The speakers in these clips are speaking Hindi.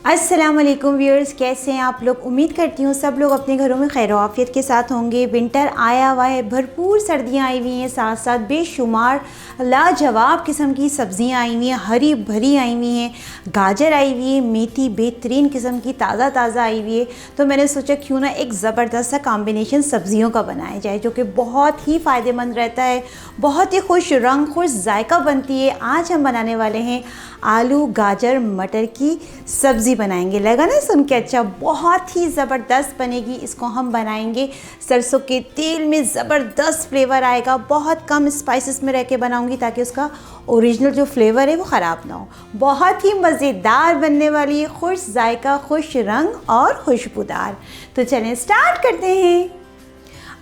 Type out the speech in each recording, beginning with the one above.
अस्सलाम वालेकुम व्यूअर्स, कैसे हैं आप लोग। उम्मीद करती हूँ सब लोग अपने घरों में खैर आफियत के साथ होंगे। विंटर आया हुआ है, भरपूर सर्दियाँ आई हुई हैं, साथ साथ बेशुमार लाजवाब किस्म की सब्ज़ियाँ आई हुई हैं, हरी भरी आई हुई हैं। गाजर आई हुई है, मेथी बेहतरीन किस्म की ताज़ा ताज़ा आई हुई है। तो मैंने सोचा क्यों ना एक ज़बरदस्त सा कॉम्बिनेशन सब्ज़ियों का बनाया जाए जो कि बहुत ही फ़ायदेमंद रहता है, बहुत ही खुश रंग खुश जायका बनती है। आज हम बनाने वाले हैं आलू गाजर मटर की सब्ज़ी बनाएंगे। लगा ना सुन के अच्छा, बहुत ही ज़बरदस्त बनेगी। इसको हम बनाएंगे सरसों के तेल में, ज़बरदस्त फ्लेवर आएगा। बहुत कम स्पाइसेस में रह के बनाऊंगी ताकि उसका ओरिजिनल जो फ्लेवर है वो ख़राब ना हो। बहुत ही मज़ेदार बनने वाली है, खुश जायका, खुश रंग और खुशबूदार। तो चलें स्टार्ट करते हैं।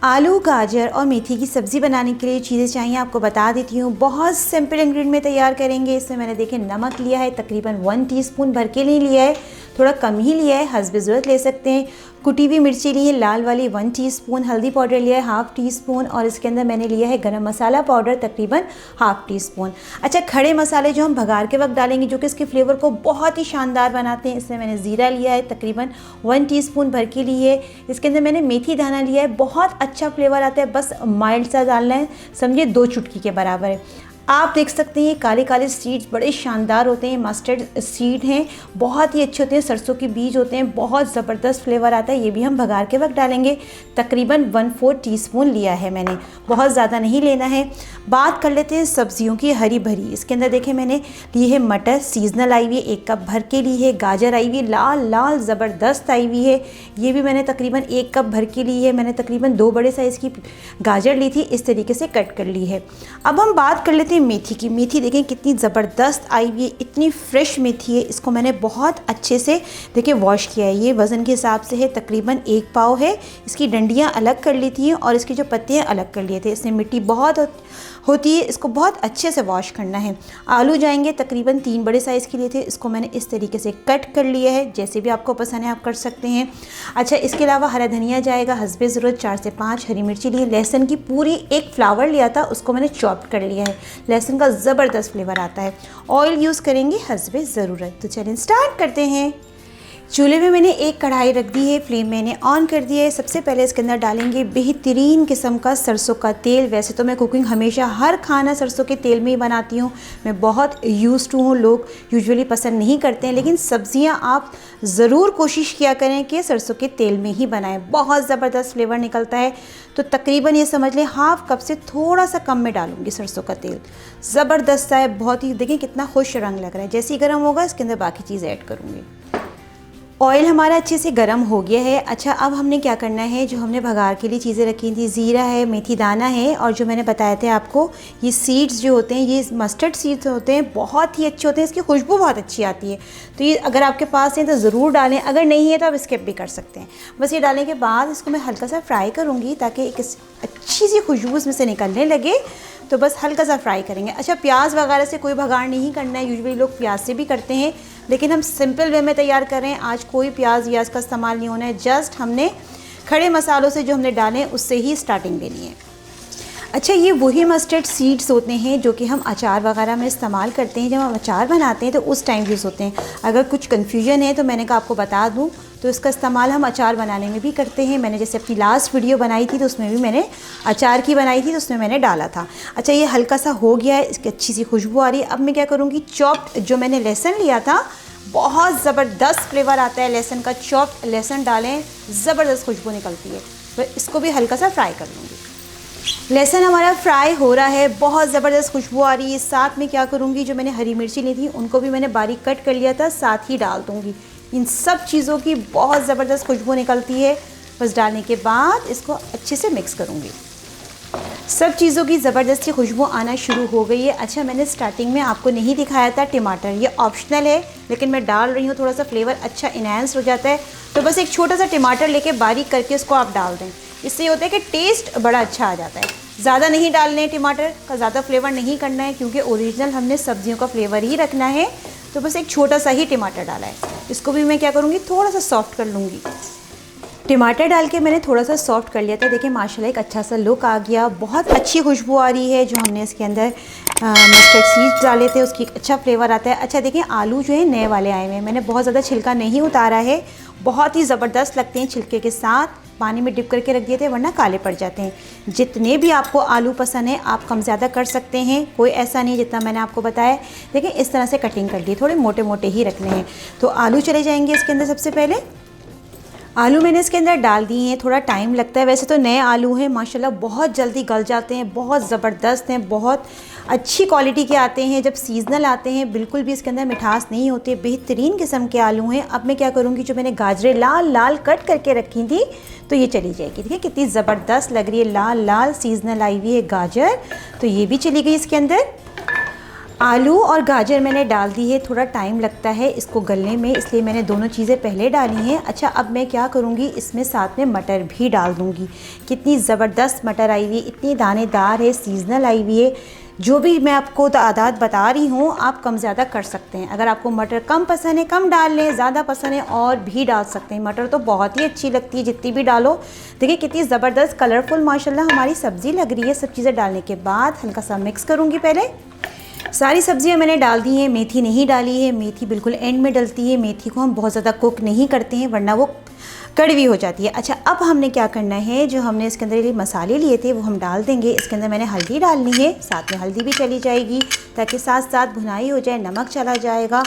आलू गाजर और मेथी की सब्ज़ी बनाने के लिए चीज़ें चाहिए आपको बता देती हूँ। बहुत सिंपल इंग्रेडिएंट में तैयार करेंगे। इसमें मैंने देखे नमक लिया है, तकरीबन 1 टीस्पून भर के नहीं लिया है, थोड़ा कम ही लिया है, हस्बे ज़रूरत ले सकते हैं। कुटी हुई मिर्ची ली है लाल वाली 1 टीस्पून, हल्दी पाउडर लिया है 1/2 टीस्पून और इसके अंदर मैंने लिया है गरम मसाला पाउडर तकरीबन 1/2 टीस्पून। अच्छा, खड़े मसाले जो हम भगार के वक्त डालेंगे जो कि इसके फ्लेवर को बहुत ही शानदार बनाते हैं, इसमें मैंने ज़ीरा लिया है तकरीबन 1 टीस्पून भर के लिए है। इसके अंदर मैंने मेथी दाना लिया है, बहुत अच्छा फ्लेवर आता है, बस माइल्ड सा डालना है, समझिए 2 चुटकी के बराबर है। आप देख सकते हैं ये काले काले सीड्स बड़े शानदार होते हैं, मस्टर्ड सीड हैं, बहुत ही अच्छे होते हैं, सरसों के बीज होते हैं, बहुत ज़बरदस्त फ्लेवर आता है। ये भी हम भगार के वक्त डालेंगे। तकरीबन 1/4 टीस्पून लिया है मैंने, बहुत ज़्यादा नहीं लेना है। बात कर लेते हैं सब्जियों की हरी भरी। इसके अंदर देखें मैंने ली है मटर, सीजनल आई हुई है, 1 कप भर के ली है। गाजर आई हुई है, लाल लाल ज़बरदस्त आई हुई है, ये भी मैंने तकरीबन 1 कप भर के ली है। मैंने तकरीबन 2 बड़े साइज़ की गाजर ली थी, इस तरीके से कट कर ली है। अब हम बात कर लेते हैं मेथी की। मेथी देखें कितनी ज़बरदस्त आई हुई है, इतनी फ्रेश मेथी है। इसको मैंने बहुत अच्छे से देखिए वॉश किया है। ये वज़न के हिसाब से है, तकरीबन 1 पाव है। इसकी डंडियाँ अलग कर ली थी और इसकी जो पत्तियाँ अलग कर लिए थे। इसमें मिट्टी बहुत होती है, इसको बहुत अच्छे से वॉश करना है। आलू जाएंगे तकरीबन 3 बड़े साइज़ के लिए थे, इसको मैंने इस तरीके से कट कर लिया है, जैसे भी आपको पसंद है आप कर सकते हैं। अच्छा, इसके अलावा हरा धनिया जाएगा हस्बे ज़रूरत, 4 से 5 हरी मिर्ची ली। लहसुन की पूरी एक फ्लावर लिया था, उसको मैंने चॉप कर लिया है। लहसुन का ज़बरदस्त फ्लेवर आता है। ऑयल यूज़ करेंगे हस्बे ज़रूरत। तो चलिए स्टार्ट करते हैं। चूल्हे में मैंने एक कढ़ाई रख दी है, फ्लेम मैंने ऑन कर दिया है। सबसे पहले इसके अंदर डालेंगे बेहतरीन किस्म का सरसों का तेल। वैसे तो मैं कुकिंग हमेशा हर खाना सरसों के तेल में ही बनाती हूँ, मैं बहुत यूज्ड टू हूँ। लोग यूजुअली पसंद नहीं करते हैं, लेकिन सब्जियाँ आप ज़रूर कोशिश किया करें कि सरसों के तेल में ही बनाएं, बहुत ज़बरदस्त फ्लेवर निकलता है। तो तकरीबन ये समझ लें 1/2 कप से थोड़ा सा कम में डालूंगी सरसों का तेल। ज़बरदस्त है, बहुत ही देखें कितना खुश रंग लग रहा है। जैसे ही गर्म होगा इसके अंदर बाकी चीज़ ऐड करूँगी। ऑयल हमारा अच्छे से गर्म हो गया है। अच्छा, अब हमने क्या करना है, जो हमने भगार के लिए चीज़ें रखी थी, ज़ीरा है, मेथी दाना है और जो मैंने बताया था आपको ये सीड्स जो होते हैं, ये मस्टर्ड सीड्स होते हैं, बहुत ही अच्छे होते हैं, इसकी खुशबू बहुत अच्छी आती है। तो ये अगर आपके पास है तो ज़रूर डालें, अगर नहीं है तो आप स्किप भी कर सकते हैं। बस ये डालने के बाद इसको मैं हल्का सा फ्राई करूँगी ताकि एक अच्छी सी खुशबू इसमें से निकलने लगे, तो बस हल्का सा फ्राई करेंगे। अच्छा, प्याज वगैरह से कोई भगार नहीं करना है, यूजुअली लोग प्याज से भी करते हैं, लेकिन हम सिंपल वे में तैयार कर रहे हैं। आज कोई प्याज व्याज का इस्तेमाल नहीं होना है, जस्ट हमने खड़े मसालों से जो हमने डाले उससे ही स्टार्टिंग देनी है। अच्छा, ये वही मस्टर्ड सीड्स होते हैं जो कि हम अचार वगैरह में इस्तेमाल करते हैं, जब हम अचार बनाते हैं तो उस टाइम यूज़ होते हैं। अगर कुछ कन्फ्यूजन है तो मैंने कहा आपको बता दूं, तो इसका इस्तेमाल हम अचार बनाने में भी करते हैं। मैंने जैसे अपनी लास्ट वीडियो बनाई थी तो उसमें भी मैंने अचार की बनाई थी, तो उसमें मैंने डाला था। अच्छा, ये हल्का सा हो गया है, इसकी अच्छी सी खुशबू आ रही है। अब मैं क्या करूँगी, चॉप्ड जो मैंने लहसुन लिया था, बहुत ज़बरदस्त फ्लेवर आता है लहसुन का, चॉप्ड लहसुन डालें, ज़बरदस्त खुशबू निकलती है। तो इसको भी हल्का सा फ्राई कर लूँगी। लहसुन हमारा फ्राई हो रहा है, बहुत ज़बरदस्त खुशबू आ रही है। साथ में क्या करूँगी, जो मैंने हरी मिर्ची ली थी उनको भी मैंने बारीक कट कर लिया था, साथ ही डाल दूँगी। इन सब चीज़ों की बहुत ज़बरदस्त खुशबू निकलती है। बस डालने के बाद इसको अच्छे से मिक्स करूँगी। सब चीज़ों की ज़बरदस्ती खुशबू आना शुरू हो गई है। अच्छा, मैंने स्टार्टिंग में आपको नहीं दिखाया था टमाटर, ये ऑप्शनल है, लेकिन मैं डाल रही हूँ, थोड़ा सा फ्लेवर अच्छा इन्हांस हो जाता है। तो बस एक छोटा सा टमाटर लेके बारीक करके इसको आप डाल दें, इससे ये होता है कि टेस्ट बड़ा अच्छा आ जाता है। ज़्यादा नहीं डालने, टमाटर का ज़्यादा फ्लेवर नहीं करना है क्योंकि ओरिजिनल हमने सब्जियों का फ्लेवर ही रखना है। तो बस एक छोटा सा ही टमाटर डाला है। इसको भी मैं क्या करूँगी, थोड़ा सा सॉफ्ट कर लूँगी। टमाटर डाल के मैंने थोड़ा सा सॉफ्ट कर लिया था। देखिए माशाल्लाह एक अच्छा सा लुक आ गया, बहुत अच्छी खुशबू आ रही है जो हमने इसके अंदर मस्टर्ड सीड्स डाले थे, उसकी एक अच्छा फ्लेवर आता है। अच्छा देखिए आलू जो है नए वाले आए हुए हैं, मैंने बहुत ज़्यादा छिलका नहीं उतारा है, बहुत ही ज़बरदस्त लगते हैं छिलके के साथ। पानी में डिप करके रख दिए थे वरना काले पड़ जाते हैं। जितने भी आपको आलू पसंद है आप कम ज़्यादा कर सकते हैं, कोई ऐसा नहीं जितना मैंने आपको बताया। देखिए इस तरह से कटिंग कर ली, थोड़े मोटे मोटे ही रखने हैं। तो आलू चले जाएंगे इसके अंदर। सबसे पहले आलू मैंने इसके अंदर डाल दिए हैं, थोड़ा टाइम लगता है, वैसे तो नए आलू हैं माशाल्लाह बहुत जल्दी गल जाते हैं, बहुत ज़बरदस्त हैं, बहुत अच्छी क्वालिटी के आते हैं। जब सीज़नल आते हैं बिल्कुल भी इसके अंदर मिठास नहीं होती, बेहतरीन किस्म के आलू हैं। अब मैं क्या करूँगी, जो मैंने गाजरें लाल लाल कट करके रखी थी तो ये चली जाएगी। देखिए कितनी ज़बरदस्त लग रही है, लाल लाल सीज़नल आई हुई है गाजर, तो ये भी चली गई इसके अंदर। आलू और गाजर मैंने डाल दी है, थोड़ा टाइम लगता है इसको गलने में, इसलिए मैंने दोनों चीज़ें पहले डाली हैं। अच्छा अब मैं क्या करूँगी, इसमें साथ में मटर भी डाल दूँगी। कितनी ज़बरदस्त मटर आई हुई है, इतनी दानेदार है, सीज़नल आई हुई है। जो भी मैं आपको तादाद बता रही हूँ आप कम ज़्यादा कर सकते हैं। अगर आपको मटर कम पसंद है कम डाल लें, ज़्यादा पसंद है और भी डाल सकते हैं। मटर तो बहुत ही अच्छी लगती है जितनी भी डालो। देखिए कितनी ज़बरदस्त कलरफुल माशाल्लाह हमारी सब्ज़ी लग रही है। सब चीज़ें डालने के बाद हल्का सा मिक्स करूँगी। पहले सारी सब्जियां मैंने डाल दी हैं, मेथी नहीं डाली है, मेथी बिल्कुल एंड में डलती है। मेथी को हम बहुत ज़्यादा कुक नहीं करते हैं वरना वो कड़वी हो जाती है। अच्छा अब हमने क्या करना है, जो हमने इसके अंदर ये मसाले लिए थे वो हम डाल देंगे। इसके अंदर मैंने हल्दी डालनी है, साथ में हल्दी भी चली जाएगी ताकि साथ साथ भुनाई हो जाए। नमक चला जाएगा,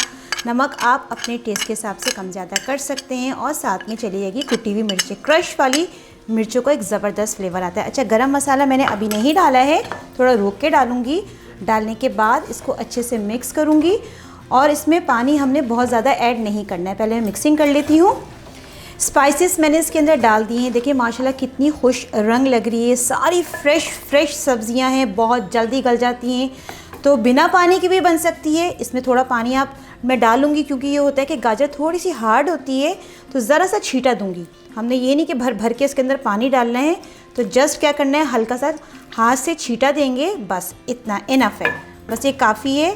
नमक आप अपने टेस्ट के हिसाब से कम ज़्यादा कर सकते हैं। और साथ में चली जाएगी कुटी हुई मिर्चें, क्रश वाली मिर्चों का एक ज़बरदस्त फ्लेवर आता है। अच्छा गरम मसाला मैंने अभी नहीं डाला है, थोड़ा रोक के डालूँगी। डालने के बाद इसको अच्छे से मिक्स करूँगी और इसमें पानी हमने बहुत ज़्यादा ऐड नहीं करना है। पहले मैं मिक्सिंग कर लेती हूँ। स्पाइसेस मैंने इसके अंदर डाल दिए हैं। देखिए माशाल्लाह कितनी खुश रंग लग रही है, सारी फ्रेश सब्जियां हैं, बहुत जल्दी गल जाती हैं। तो बिना पानी की भी बन सकती है, इसमें थोड़ा पानी मैं डालूँगी क्योंकि ये होता है कि गाजर थोड़ी सी हार्ड होती है, तो ज़रा सा छींटा दूँगी। हमने ये नहीं कि भर भर के इसके अंदर पानी डालना है, तो जस्ट क्या करना है हल्का सा हाथ से छींटा देंगे, बस इतना इनफ है, बस ये काफ़ी है।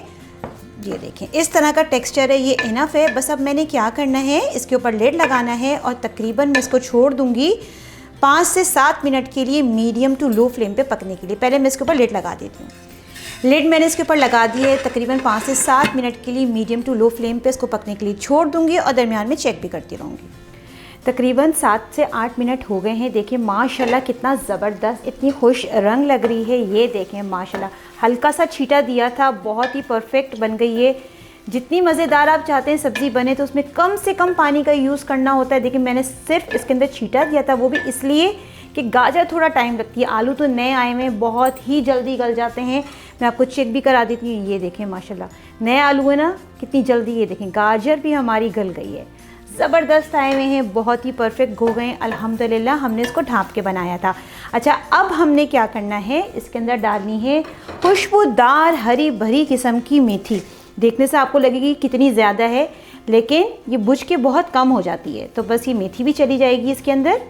ये देखें इस तरह का टेक्सचर है, ये इनफ है। बस अब मैंने क्या करना है, इसके ऊपर लिड लगाना है और तकरीबन मैं इसको छोड़ दूँगी 5 से 7 मिनट के लिए मीडियम टू लो फ्लेम पे पकने के लिए। पहले मैं इसके ऊपर लिड लगा देती हूँ। लिड मैंने इसके ऊपर लगा दी है, तकरीबन 5 से 7 मिनट के लिए मीडियम टू लो फ्लेम पे इसको पकने के लिए छोड़ दूँगी और दरमियान में चेक भी करती रहूँगी। तकरीबन 7 से 8 मिनट हो गए हैं। देखिए माशाल्लाह कितना ज़बरदस्त, इतनी खुश रंग लग रही है। ये देखें माशाल्लाह, हल्का सा छींटा दिया था, बहुत ही परफेक्ट बन गई है। जितनी मज़ेदार आप चाहते हैं सब्ज़ी बने तो उसमें कम से कम पानी का यूज़ करना होता है। देखिए मैंने सिर्फ इसके अंदर छींटा दिया था, वो भी इसलिए कि गाजर थोड़ा टाइम लगती है, आलू तो नए आए हुए हैं, बहुत ही जल्दी गल जाते हैं। मैं आपको चेक भी करा देती हूँ। ये देखें माशाल्लाह नए आलू है ना, कितनी जल्दी, ये देखें गाजर भी हमारी गल गई है, ज़बरदस्त आए हुए हैं, बहुत ही परफेक्ट हो गए अल्हम्दुलिल्लाह। हमने इसको ढाँप के बनाया था। अच्छा अब हमने क्या करना है, इसके अंदर डालनी है खुशबूदार हरी भरी किस्म की मेथी। देखने से आपको लगेगी कितनी ज़्यादा है, लेकिन ये बुझ के बहुत कम हो जाती है, तो बस ये मेथी भी चली जाएगी इसके अंदर।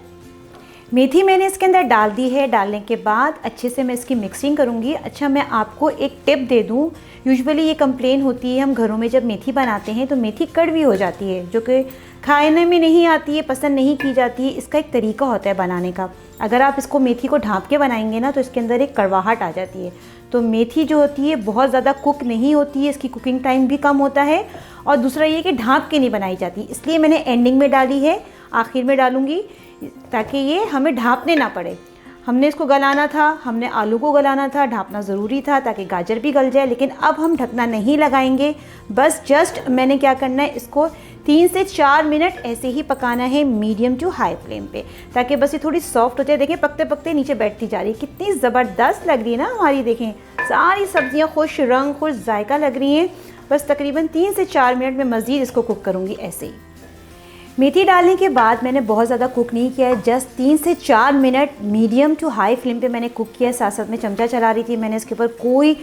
मेथी मैंने इसके अंदर डाल दी है। डालने के बाद अच्छे से मैं इसकी मिक्सिंग करूँगी। अच्छा मैं आपको एक टिप दे दूँ, यूजुअली ये कंप्लेन होती है हम घरों में जब मेथी बनाते हैं तो मेथी कड़वी हो जाती है, जो कि खाने में नहीं आती है, पसंद नहीं की जाती है। इसका एक तरीका होता है बनाने का। अगर आप इसको मेथी को ढाँप के बनाएंगे ना तो इसके अंदर एक कड़वाहट आ जाती है। तो मेथी जो होती है बहुत ज़्यादा कुक नहीं होती है, इसकी कुकिंग टाइम भी कम होता है। और दूसरा ये कि ढाँप के नहीं बनाई जाती, इसलिए मैंने एंडिंग में डाली है, आखिर में डालूँगी ताकि ये हमें ढाँपने ना पड़े। हमने इसको गलाना था, हमने आलू को गलाना था, ढाँपना ज़रूरी था ताकि गाजर भी गल जाए, लेकिन अब हम ढकना नहीं लगाएंगे। बस जस्ट मैंने क्या करना है, इसको 3 से 4 मिनट ऐसे ही पकाना है मीडियम टू हाई फ्लेम पे, ताकि बस ये थोड़ी सॉफ्ट हो जाए। देखें पकते पकते नीचे बैठती जा रही है, कितनी ज़बरदस्त लग रही है ना हमारी। देखें सारी सब्जियाँ खुश रंग खुश जायका लग रही हैं। बस तकरीबन 3 से 4 मिनट में मज़ीद इसको कुक करूँगी ऐसे ही। मेथी डालने के बाद मैंने बहुत ज़्यादा कुक नहीं किया है, जस्ट 3 से 4 minute medium to high flame पे मैंने कुक किया है। साथ साथ में चमचा चला रही थी, मैंने इसके ऊपर कोई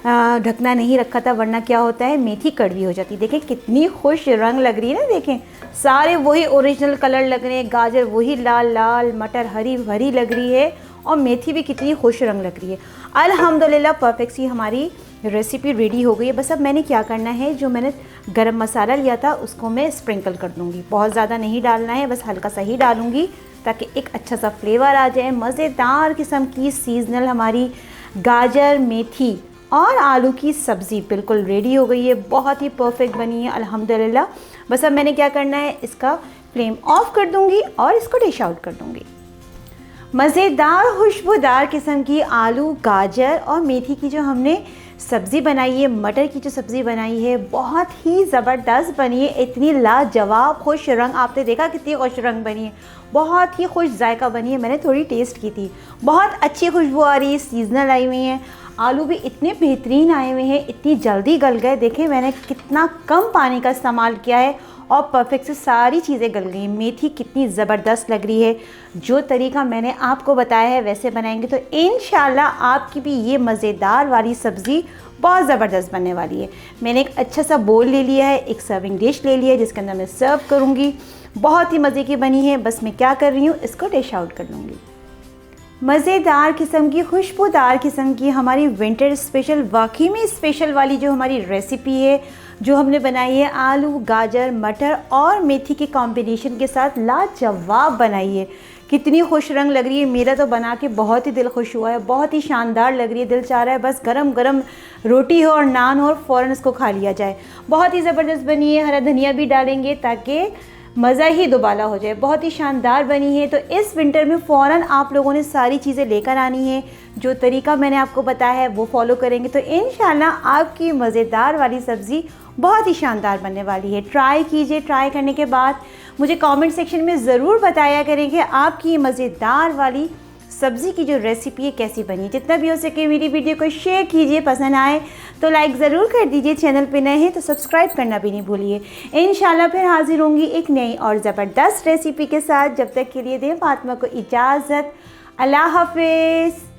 ढकना नहीं रखा था, वरना क्या होता है मेथी कड़वी हो जाती है। देखें कितनी खुश रंग लग रही है ना, देखें सारे वही ओरिजिनल कलर लग रहे हैं, गाजर वही लाल लाल, मटर हरी भरी लग रही है और मेथी भी कितनी खुश रंग लग रही है। अल्हम्दुलिल्लाह परफेक्ट सी हमारी रेसिपी रेडी हो गई है। बस अब मैंने क्या करना है, जो मैंने गरम मसाला लिया था उसको मैं स्प्रिंकल कर दूँगी। बहुत ज़्यादा नहीं डालना है, बस हल्का सा ही डालूँगी ताकि एक अच्छा सा फ्लेवर आ जाए। मज़ेदार किस्म की सीज़नल हमारी गाजर मेथी और आलू की सब्ज़ी बिल्कुल रेडी हो गई है, बहुत ही परफेक्ट बनी है अल्हम्दुलिल्लाह। बस अब मैंने क्या करना है, इसका फ्लेम ऑफ कर दूंगी और इसको डिश आउट कर दूंगी। मज़ेदार खुशबूदार किस्म की आलू गाजर और मेथी की जो हमने सब्ज़ी बनाई है, मटर की जो सब्ज़ी बनाई है, बहुत ही ज़बरदस्त बनी है। इतनी लाजवाब खुश रंग, आपने देखा कितनी खुश रंग बनी है, बहुत ही खुश जायका बनी है। मैंने थोड़ी टेस्ट की थी, बहुत अच्छी खुशबू आ रही है, सीजनल आई हुई हैं। आलू भी इतने बेहतरीन आए हुए हैं, इतनी जल्दी गल गए। देखें मैंने कितना कम पानी का इस्तेमाल किया है और परफेक्ट से सारी चीज़ें गल गई। मेथी कितनी ज़बरदस्त लग रही है। जो तरीका मैंने आपको बताया है वैसे बनाएंगे तो इंशाल्लाह आपकी भी ये मज़ेदार वाली सब्ज़ी बहुत ज़बरदस्त बनने वाली है। मैंने एक अच्छा सा बोल ले लिया है, एक सर्विंग डिश ले लिया है जिसके अंदर मैं सर्व करूँगी। बहुत ही मज़े की बनी है। बस मैं क्या कर रही हूँ, इसको डिश आउट कर लूँगी। मज़ेदार किस्म की खुशबूदार किस्म की हमारी विंटर स्पेशल, वाकई में स्पेशल वाली जो हमारी रेसिपी है जो हमने बनाई है, आलू गाजर मटर और मेथी के कॉम्बिनेशन के साथ लाजवाब बनाई है। कितनी खुश रंग लग रही है। मेरा तो बना के बहुत ही दिल खुश हुआ है, बहुत ही शानदार लग रही है। दिल चाह रहा है बस गरम गरम रोटी हो और नान हो और फ़ौरन इसको खा लिया जाए। बहुत ही ज़बरदस्त बनी है। हरा धनिया भी डालेंगे ताकि मज़ा ही दुबाला हो जाए। बहुत ही शानदार बनी है। तो इस विंटर में फ़ौरन आप लोगों ने सारी चीज़ें लेकर आनी है। जो तरीका मैंने आपको बताया है वो फॉलो करेंगे तो इंशाल्लाह आपकी मज़ेदार वाली सब्ज़ी बहुत ही शानदार बनने वाली है। ट्राई कीजिए। ट्राई करने के बाद मुझे कमेंट सेक्शन में ज़रूर बताया करें कि आपकी ये मज़ेदार वाली सब्ज़ी की जो रेसिपी है कैसी बनी। जितना भी हो सके मेरी वीडियो को शेयर कीजिए, पसंद आए तो लाइक ज़रूर कर दीजिए, चैनल पे नए हैं तो सब्सक्राइब करना भी नहीं भूलिए। इंशाल्लाह फिर हाजिर होंगी एक नई और ज़बरदस्त रेसिपी के साथ। जब तक के लिए दें फातिमा को इजाज़त। अल्लाह हाफ़िज़।